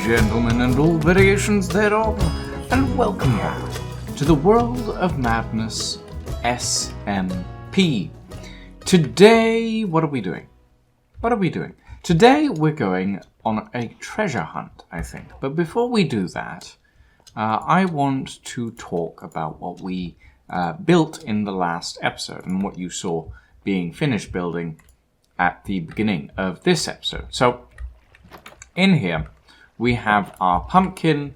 gentlemen, and all variations thereof, and welcome back to the World of Madness SMP. Today, what are we doing? Today we're going on a treasure hunt, I think. But before we do that, I want to talk about what we built in the last episode and what you saw being finished building at the beginning of this episode. So, in here, we have our pumpkin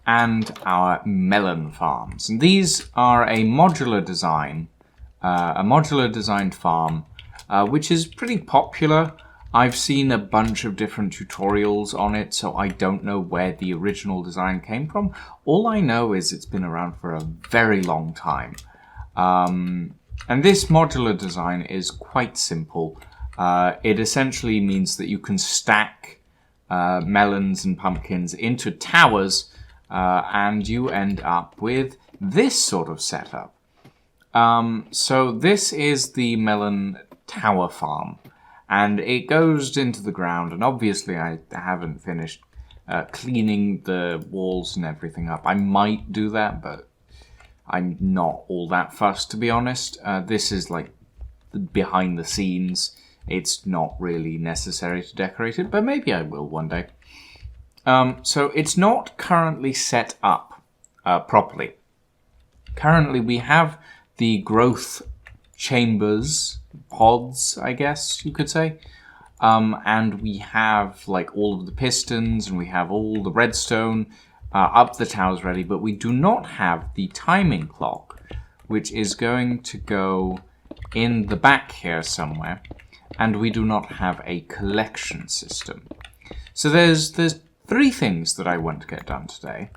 and our melon farms. And these are a modular design, designed farm, which is pretty popular. I've seen a bunch of different tutorials on it, so I don't know where the original design came from. All I know is it's been around for a very long time. And this modular design is quite simple. It essentially means that you can stack melons and pumpkins into towers, and you end up with this sort of setup. So this is the melon tower farm, and it goes into the ground, and obviously I haven't finished cleaning the walls and everything up. I might do that, but I'm not all that fussed, to be honest. This is like behind the scenes. It's not really necessary to decorate it, but maybe I will one day. So it's not currently set up properly. Currently we have the growth chambers, pods, I guess you could say. And we have like all of the pistons and we have all the redstone up the towers ready, but we do not have the timing clock, which is going to go in the back here somewhere. And we do not have a collection system. So there's three things that I want to get done today.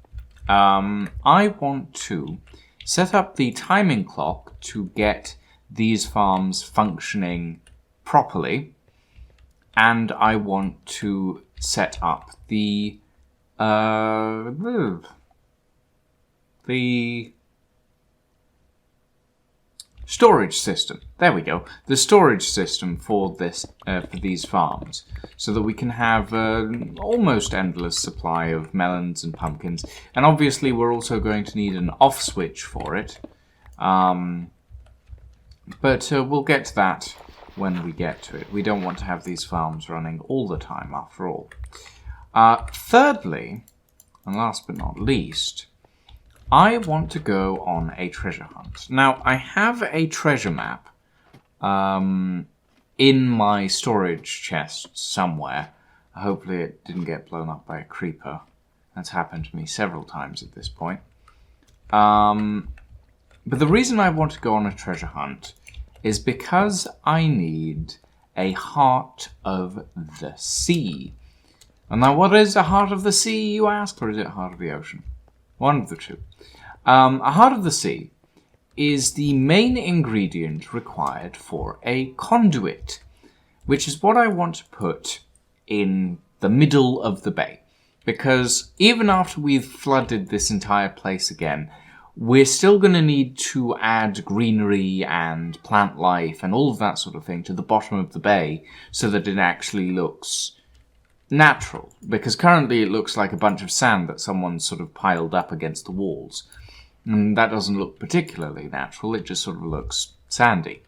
I want to set up the timing clock to get these farms functioning properly. And I want to set up the storage system. There we go. The storage system for this for these farms, so that we can have almost endless supply of melons and pumpkins. And obviously, we're also going to need an off switch for it. But we'll get to that when we get to it. We don't want to have these farms running all the time, after all. Thirdly, and last but not least, I want to go on a treasure hunt. Now, I have a treasure map in my storage chest somewhere. Hopefully it didn't get blown up by a creeper. That's happened to me several times at this point. But the reason I want to go on a treasure hunt is because I need a heart of the sea. And now, what is a heart of the sea, you ask? Or is it a heart of the ocean? One of the two. A heart of the sea is the main ingredient required for a conduit, which is what I want to put in the middle of the bay. Because even after we've flooded this entire place again, we're still going to need to add greenery and plant life and all of that sort of thing to the bottom of the bay so that it actually looks natural. Because currently it looks like a bunch of sand that someone's sort of piled up against the walls. And that doesn't look particularly natural, it just sort of looks sandy.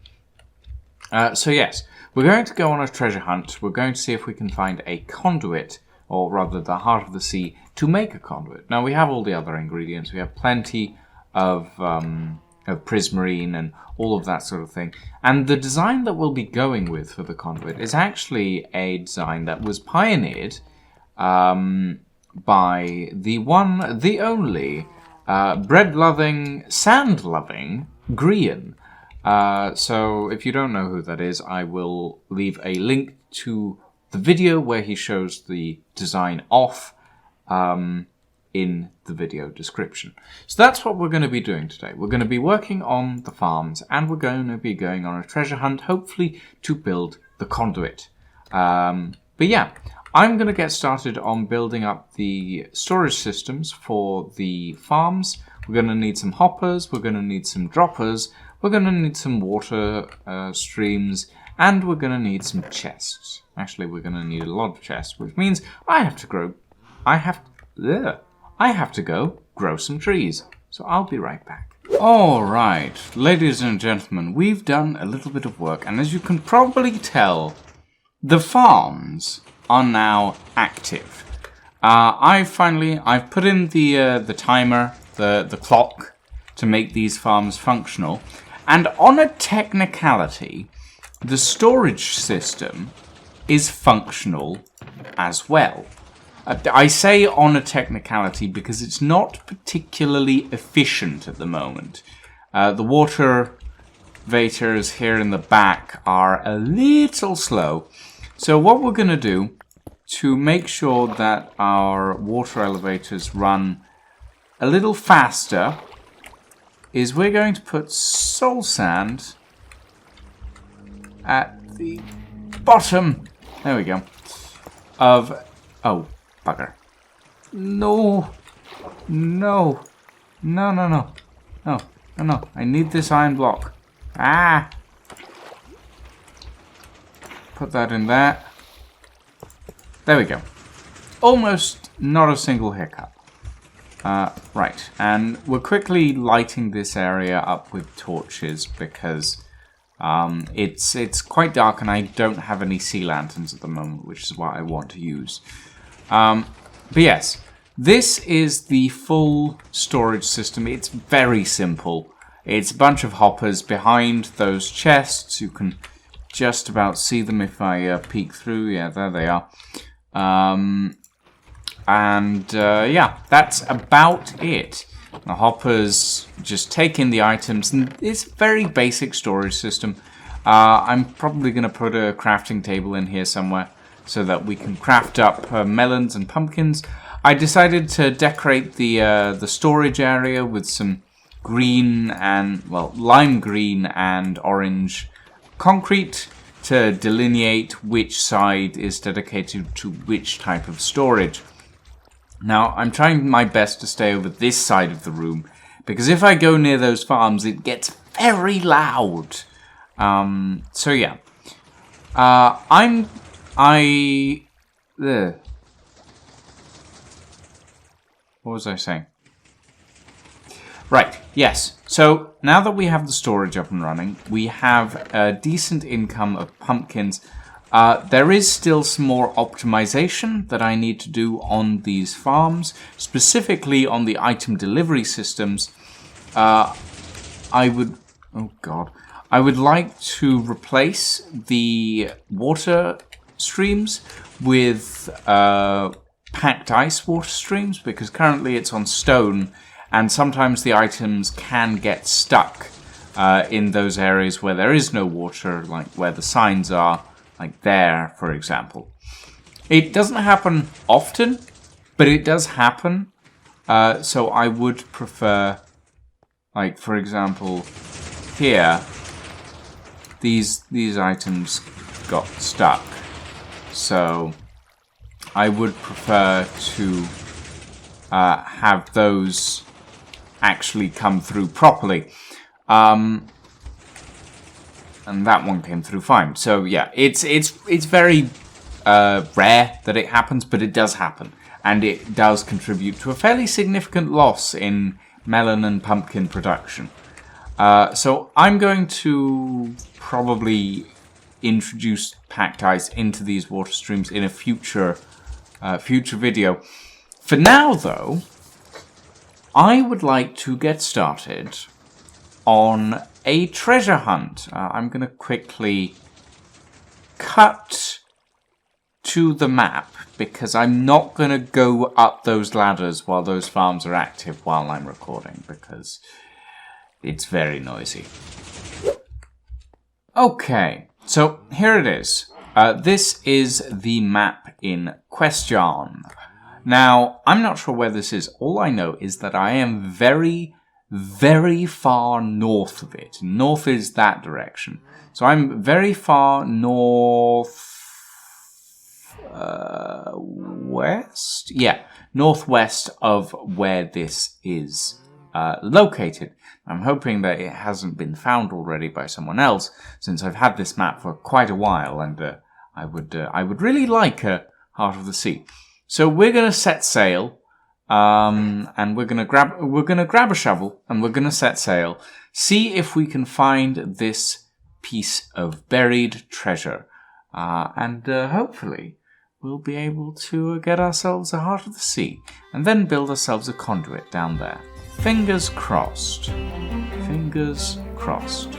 So yes, we're going to go on a treasure hunt. We're going to see if we can find a conduit, or rather the heart of the sea, to make a conduit. Now we have all the other ingredients. We have plenty of prismarine and all of that sort of thing. And the design that we'll be going with for the conduit is actually a design that was pioneered by the one, the only, bread-loving, sand-loving Grian. So if you don't know who that is, I will leave a link to the video where he shows the design off in the video description. So that's what we're going to be doing today. We're going to be working on the farms, and we're going to be going on a treasure hunt, hopefully to build the conduit. But yeah, I'm going to get started on building up the storage systems for the farms. We're going to need some hoppers, we're going to need some droppers, we're going to need some water streams, and we're going to need some chests. Actually, we're going to need a lot of chests, which means I have to grow I have to go grow some trees. So I'll be right back. Alright, ladies and gentlemen, we've done a little bit of work, and as you can probably tell, the farms are now active. I've put in the timer, the clock, to make these farms functional, and on a technicality, the storage system is functional as well. I say on a technicality because it's not particularly efficient at the moment. The water vators here in the back are a little slow. So what we're going to do to make sure that our water elevators run a little faster is we're going to put soul sand at the bottom. There we go. Oh, bugger. No. No. No, no, no. No, no, no. I need this iron block. Ah! Put that in there. There we go. Almost not a single hiccup. Right, and we're quickly lighting this area up with torches because it's quite dark and I don't have any sea lanterns at the moment, which is what I want to use. But yes, this is the full storage system. It's very simple. It's a bunch of hoppers behind those chests. You can just about see them if I peek through. Yeah, there they are. Yeah, that's about it. The hoppers just take in the items, and it's a very basic storage system. I'm probably going to put a crafting table in here somewhere so that we can craft up melons and pumpkins. I decided to decorate the storage area with some green and, well, lime green and orange concrete to delineate which side is dedicated to which type of storage. Now, I'm trying my best to stay over this side of the room, because if I go near those farms, it gets very loud. So yeah. What was I saying? Right, yes. So, now that we have the storage up and running, we have a decent income of pumpkins. There is still some more optimization that I need to do on these farms, specifically on the item delivery systems. I would like to replace the water streams with packed ice water streams, because currently it's on stone, and sometimes the items can get stuck in those areas where there is no water, like where the signs are, like there, for example. It doesn't happen often, but it does happen. So I would prefer, like, for example, here, these items got stuck. So I would prefer to have those actually come through properly. And that one came through fine. So yeah, it's very rare that it happens, but it does happen. And it does contribute to a fairly significant loss in melon and pumpkin production. So I'm going to probably introduce packed ice into these water streams in a future video. For now, though, I would like to get started on a treasure hunt. I'm going to quickly cut to the map because I'm not going to go up those ladders while those farms are active while I'm recording, because it's very noisy. Okay, so here it is. This is the map in question. Now, I'm not sure where this is. All I know is that I am very, very far north of it. North is that direction. So I'm very far north... west? Yeah, northwest of where this is located. I'm hoping that it hasn't been found already by someone else, since I've had this map for quite a while, and I would really like Heart of the Sea. So we're gonna set sail, and we're gonna grab a shovel, and we're gonna set sail. See if we can find this piece of buried treasure, and hopefully we'll be able to get ourselves a heart of the sea, and then build ourselves a conduit down there. Fingers crossed. Fingers crossed.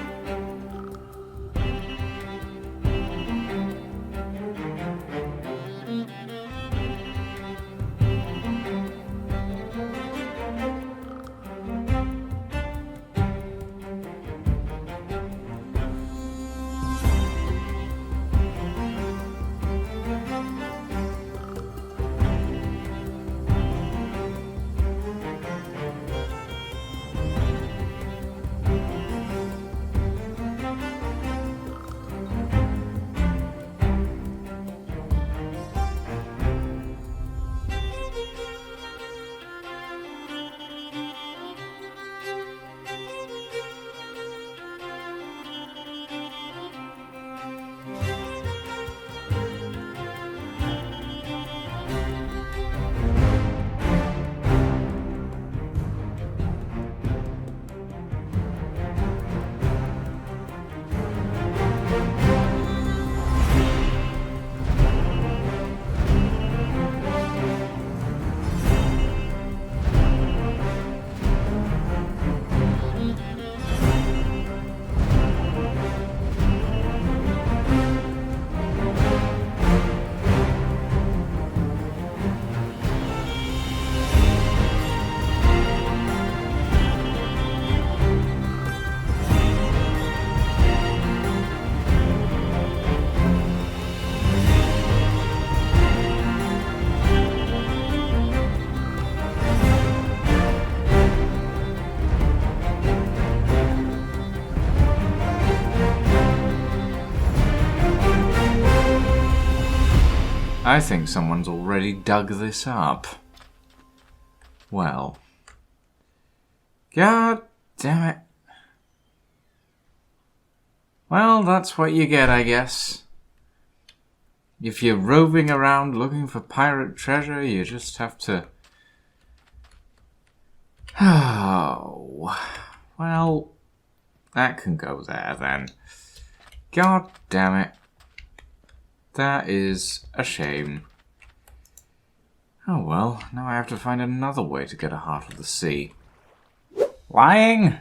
I think someone's already dug this up. Well. God damn it. Well, that's what you get, I guess. If you're roving around looking for pirate treasure, you just have to... Oh. Well, that can go there then. God damn it. That is a shame. Oh well, now I have to find another way to get a heart of the sea. Lying!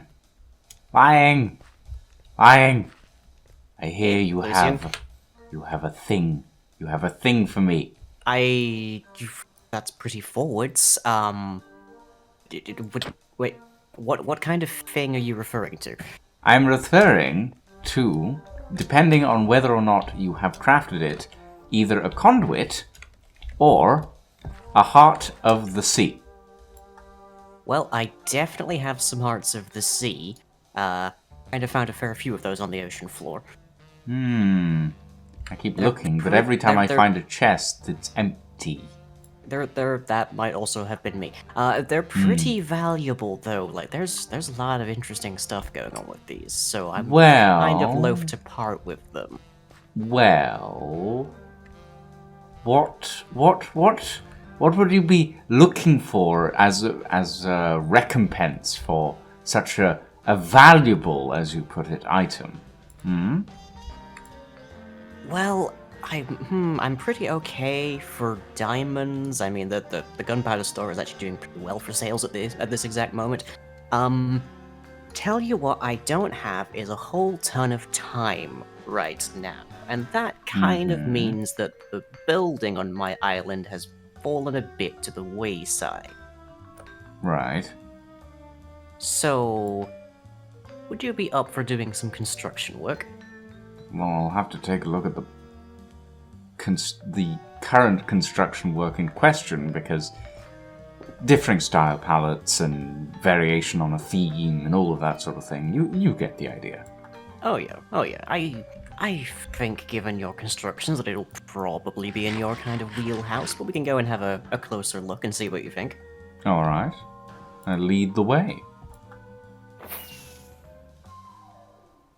Lying! Lying! I hear you Lucian? You have a thing. You have a thing for me. That's pretty forwards. Wait, what kind of thing are you referring to? I'm referring to, depending on whether or not you have crafted it, either a conduit or a heart of the sea. Well, I definitely have some hearts of the sea. Kind of found a fair few of those on the ocean floor. I keep looking, but every time I find a chest, it's empty. That might also have been me. They're pretty valuable though. Like there's a lot of interesting stuff going on with these, so I'm kind of loath to part with them. Well, what would you be looking for as a recompense for such a valuable, as you put it, item? Well, I'm pretty okay for diamonds. I mean, the gunpowder store is actually doing pretty well for sales at this exact moment. Tell you what I don't have is a whole ton of time right now, and that kind of means that the building on my island has fallen a bit to the wayside. Right. So, would you be up for doing some construction work? Well, I'll have to take a look at the current construction work in question, because differing style palettes and variation on a theme and all of that sort of thing. You get the idea. Oh yeah. I think, given your constructions, that it'll probably be in your kind of wheelhouse, but we can go and have a closer look and see what you think. All right. Lead the way.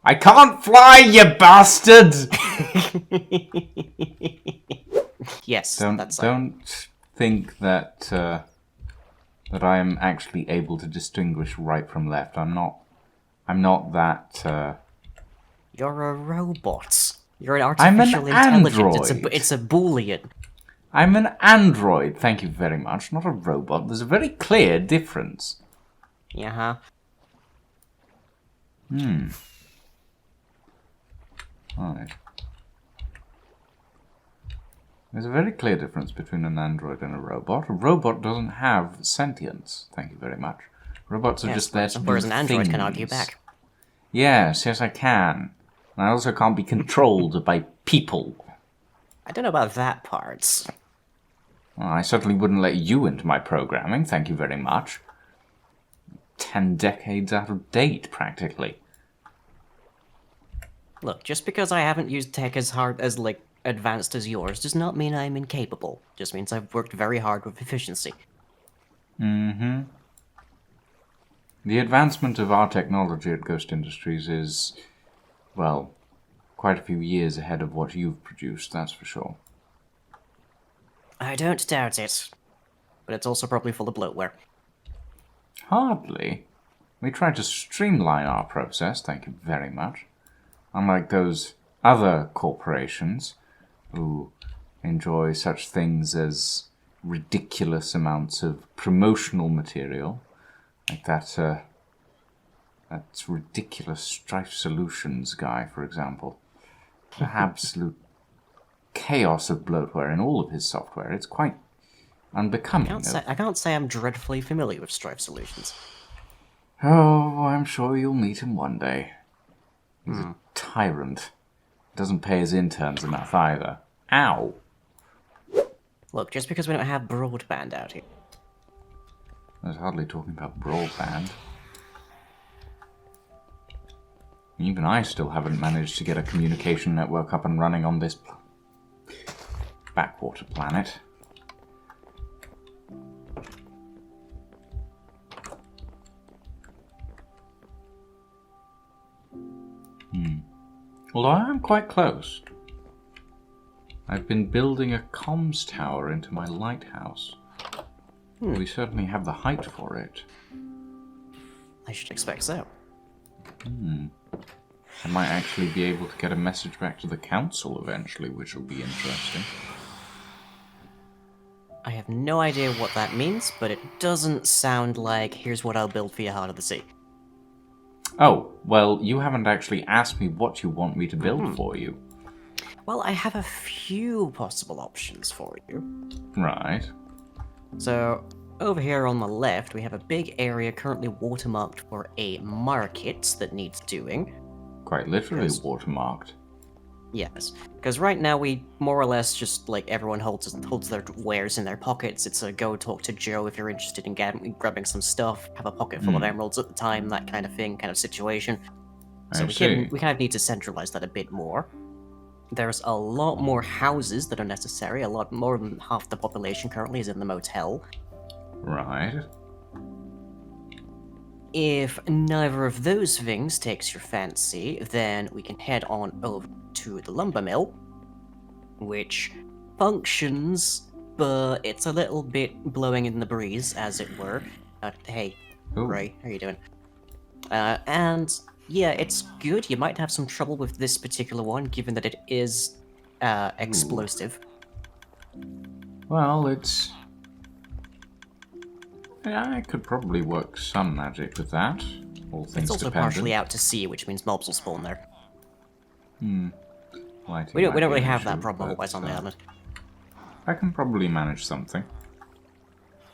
I can't fly, you bastard! Yes, Don't think that that I am actually able to distinguish right from left. I'm not that. You're a robot. You're an I'm an artificial intelligence. android. It's a boolean. I'm an android. Thank you very much. Not a robot. There's a very clear difference. Yeah. Right. There's a very clear difference between an android and a robot. A robot doesn't have sentience. Thank you very much. Robots are just there to do Whereas an android things. can argue back. Yes, I can. And I also can't be controlled by people. I don't know about that part. Well, I certainly wouldn't let you into my programming, thank you very much. 10 decades out of date, practically. Look, just because I haven't used tech as hard as, like, advanced as yours does not mean I'm incapable. Just means I've worked very hard with efficiency. Mm-hmm. The advancement of our technology at Ghost Industries is, well, quite a few years ahead of what you've produced, that's for sure. I don't doubt it. But it's also probably full of bloatware. Hardly. We try to streamline our process, thank you very much. Unlike those other corporations who enjoy such things as ridiculous amounts of promotional material, like that ridiculous Strife Solutions guy, for example. The absolute chaos of bloatware in all of his software. It's quite unbecoming. I can't say I'm dreadfully familiar with Strife Solutions. Oh, I'm sure you'll meet him one day. He's a tyrant. Doesn't pay his interns enough either. Ow! Look, just because we don't have broadband out here. I was hardly talking about broadband. Even I still haven't managed to get a communication network up and running on this backwater planet. Although I am quite close. I've been building a comms tower into my lighthouse. We certainly have the height for it. I should expect so. I might actually be able to get a message back to the council eventually, which will be interesting. I have no idea what that means, but it doesn't sound like, here's what I'll build for your Heart of the Sea. Oh, well, you haven't actually asked me what you want me to build for you. Well, I have a few possible options for you. Right. So, over here on the left, we have a big area currently watermarked for a market that needs doing. Quite literally watermarked. Yes, because right now we more or less just, like, everyone holds their wares in their pockets. It's a go talk to Joe if you're interested in grabbing some stuff, have a pocket full of emeralds at the time, that kind of thing, kind of situation. So we kind of need to centralize that a bit more. There's a lot more houses that are necessary. A lot more than half the population currently is in the motel. Right. If neither of those things takes your fancy, then we can head on over to the lumber mill, which functions, but it's a little bit blowing in the breeze, as it were. Hey, Ray, how you doing? And yeah, it's good. You might have some trouble with this particular one, given that it is explosive. Well, it's... Yeah, I could probably work some magic with that. All things It's also dependent. partially out to sea, which means mobs will spawn there. Lighting We don't might be really an have issue, that problem but, otherwise on the island. I can probably manage something.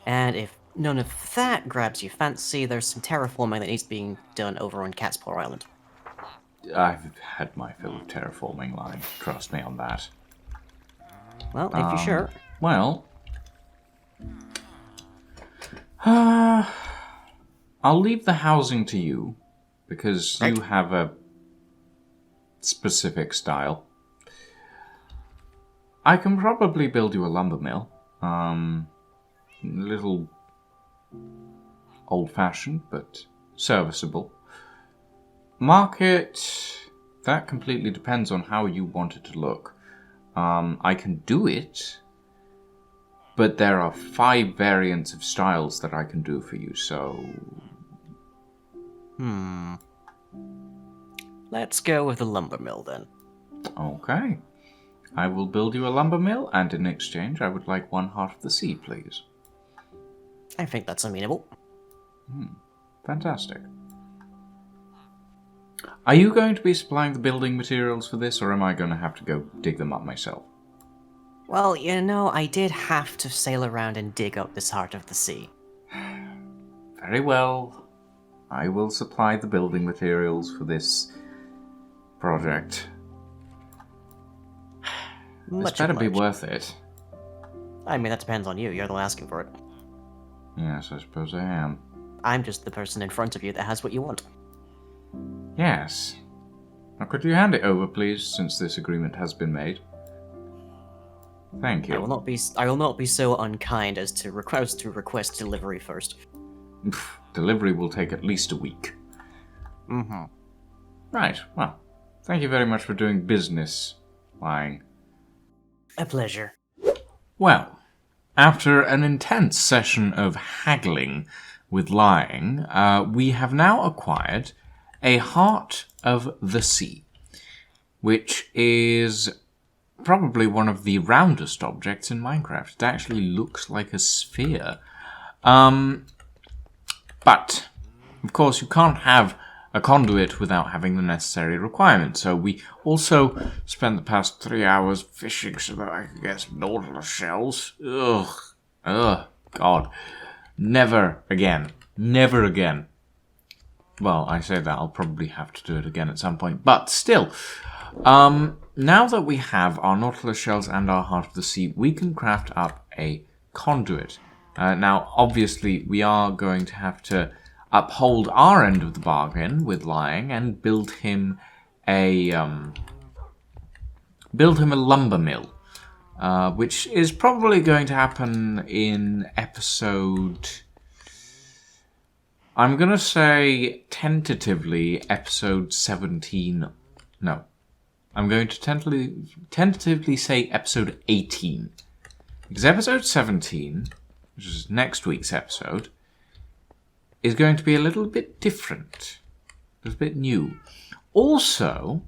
And if none of that grabs your fancy, there's some terraforming that needs being done over on Cat's Paw Island. I've had my fill of terraforming, line. Trust me on that. Well, if you're sure. Well... I'll leave the housing to you, because you have a specific style. I can probably build you a lumber mill. A little old-fashioned, but serviceable. Market, that completely depends on how you want it to look. I can do it, but there are 5 variants of styles that I can do for you, so... Let's go with the lumber mill then. Okay. I will build you a lumber mill, and in exchange I would like 1 heart of the sea, please. I think that's amenable. Fantastic. Are you going to be supplying the building materials for this, or am I going to have to go dig them up myself? Well, you know, I did have to sail around and dig up this heart of the sea. Very well. I will supply the building materials for this project. This better be worth it. I mean, that depends on you. You're the one asking for it. Yes, I suppose I am. I'm just the person in front of you that has what you want. Yes. Now could you hand it over, please, since this agreement has been made? Thank you. I will not be so unkind as to request delivery first. Delivery will take at least a week. Right, well, thank you very much for doing business, Lying. A pleasure. Well, after an intense session of haggling with Lying, we have now acquired a Heart of the Sea, which is probably one of the roundest objects in Minecraft. It actually looks like a sphere. But, of course, you can't have a conduit without having the necessary requirements. So we also spent the past 3 hours fishing so that I could get some nautilus shells. Ugh. God. Never again. Never again. Well, I say that, I'll probably have to do it again at some point. But still, now that we have our nautilus shells and our Heart of the Sea, we can craft up a conduit. Now, obviously, we are going to have to uphold our end of the bargain with Lying and build him a lumber mill, which is probably going to happen in episode... I'm going to say tentatively episode 17. No. I'm going to tentatively say episode 18. Because episode 17, which is next week's episode, is going to be a little bit different. A little bit new. Also,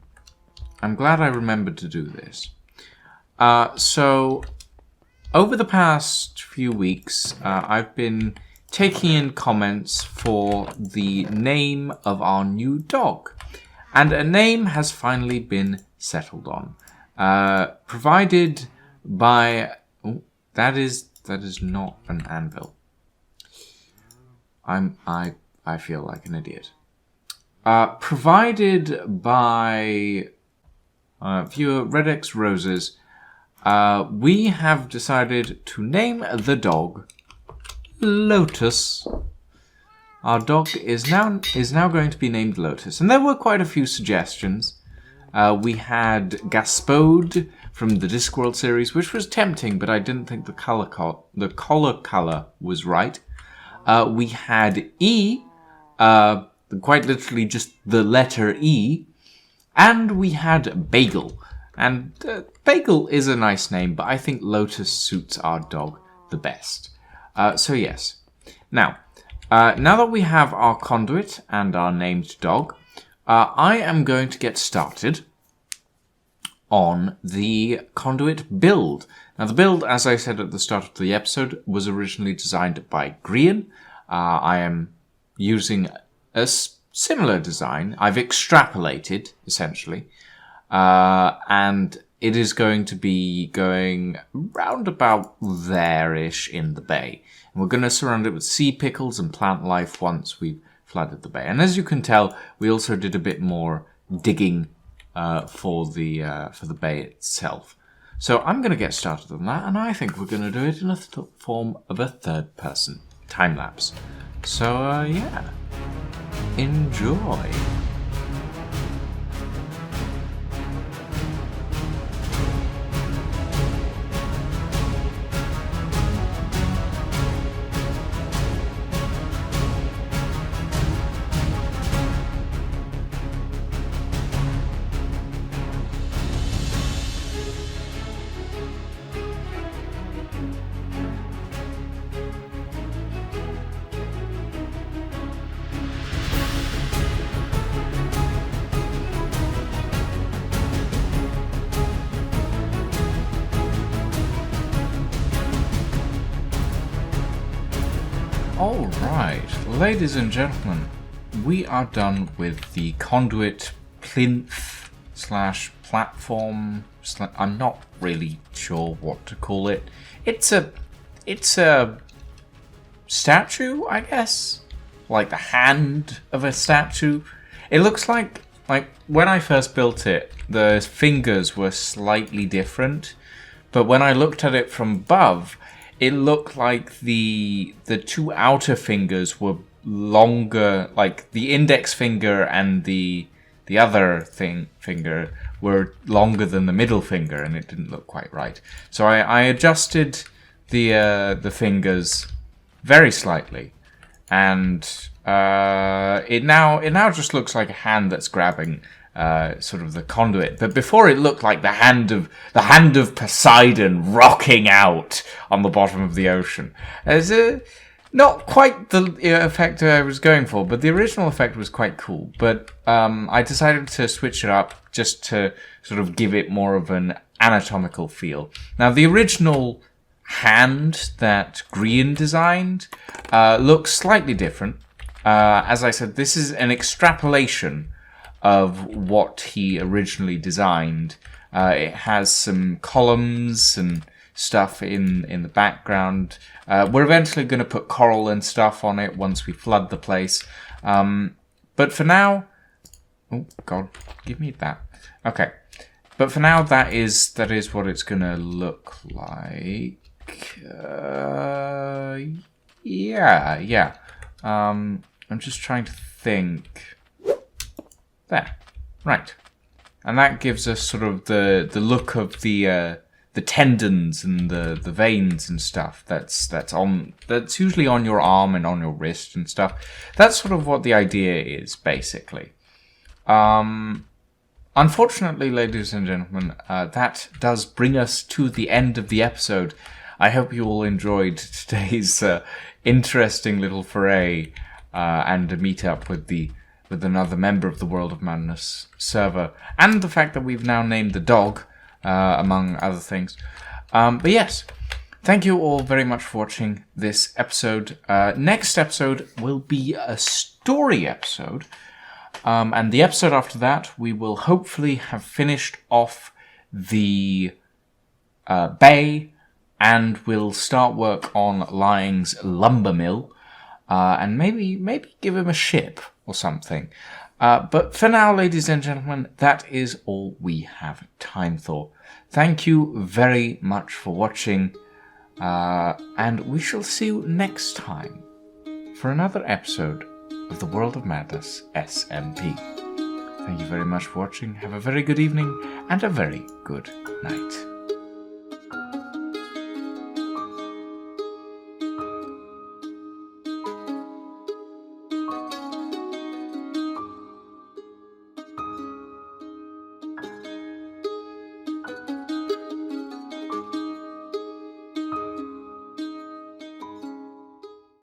I'm glad I remembered to do this. So, over the past few weeks, I've been taking in comments for the name of our new dog. And a name has finally been settled on. Provided by... Oh, that is not an anvil. I feel like an idiot. Provided by viewer Redx Roses, we have decided to name the dog Lotus. Our dog is now going to be named Lotus, and there were quite a few suggestions. We had Gaspode from the Discworld series, which was tempting, but I didn't think the collar color was right. We had E, quite literally just the letter E, and we had Bagel. And Bagel is a nice name, but I think Lotus suits our dog the best. So yes. Now that we have our conduit and our named dog, I am going to get started on the conduit build. Now the build, as I said at the start of the episode, was originally designed by Grian. I am using a similar design. I've extrapolated, essentially. And it is going to be going round about there-ish in the bay. And we're going to surround it with sea pickles and plant life once we've flooded the bay. And as you can tell, we also did a bit more digging for the bay itself. So I'm going to get started on that, and I think we're going to do it in a form of a third-person time-lapse. So, yeah. Enjoy. Right, ladies and gentlemen, we are done with the conduit plinth slash platform. I'm not really sure what to call it. It's a statue, I guess, like the hand of a statue. It looks like when I first built it, the fingers were slightly different, but when I looked at it from above, it looked like the two outer fingers were longer, like the index finger and the other finger were longer than the middle finger, and it didn't look quite right. So I adjusted the fingers very slightly, and it now just looks like a hand that's grabbing sort of the conduit. But before, it looked like the hand of Poseidon rocking out on the bottom of the ocean. It's not quite the effect I was going for, but the original effect was quite cool. But I decided to switch it up just to sort of give it more of an anatomical feel. Now, the original hand that Grian designed looks slightly different. As I said, this is an extrapolation of what he originally designed. It has some columns and stuff in the background. We're eventually going to put coral and stuff on it once we flood the place. But for now... Oh, God, give me that. Okay. But for now, that is what it's going to look like. Yeah. I'm just trying to think. There. Right. And that gives us sort of the look of the tendons and the veins and stuff that's usually on your arm and on your wrist and stuff. That's sort of what the idea is, basically. Unfortunately, ladies and gentlemen, that does bring us to the end of the episode. I hope you all enjoyed today's interesting little foray and a meetup with another member of the World of Madness server, and the fact that we've now named the dog, among other things. But yes, thank you all very much for watching this episode. Next episode will be a story episode, and the episode after that, we will hopefully have finished off the bay, and we'll start work on Lying's lumber mill, and maybe give him a ship or something. But for now, ladies and gentlemen, that is all we have time for. Thank you very much for watching, and we shall see you next time for another episode of the World of Madness SMP. Thank you very much for watching. Have a very good evening and a very good night.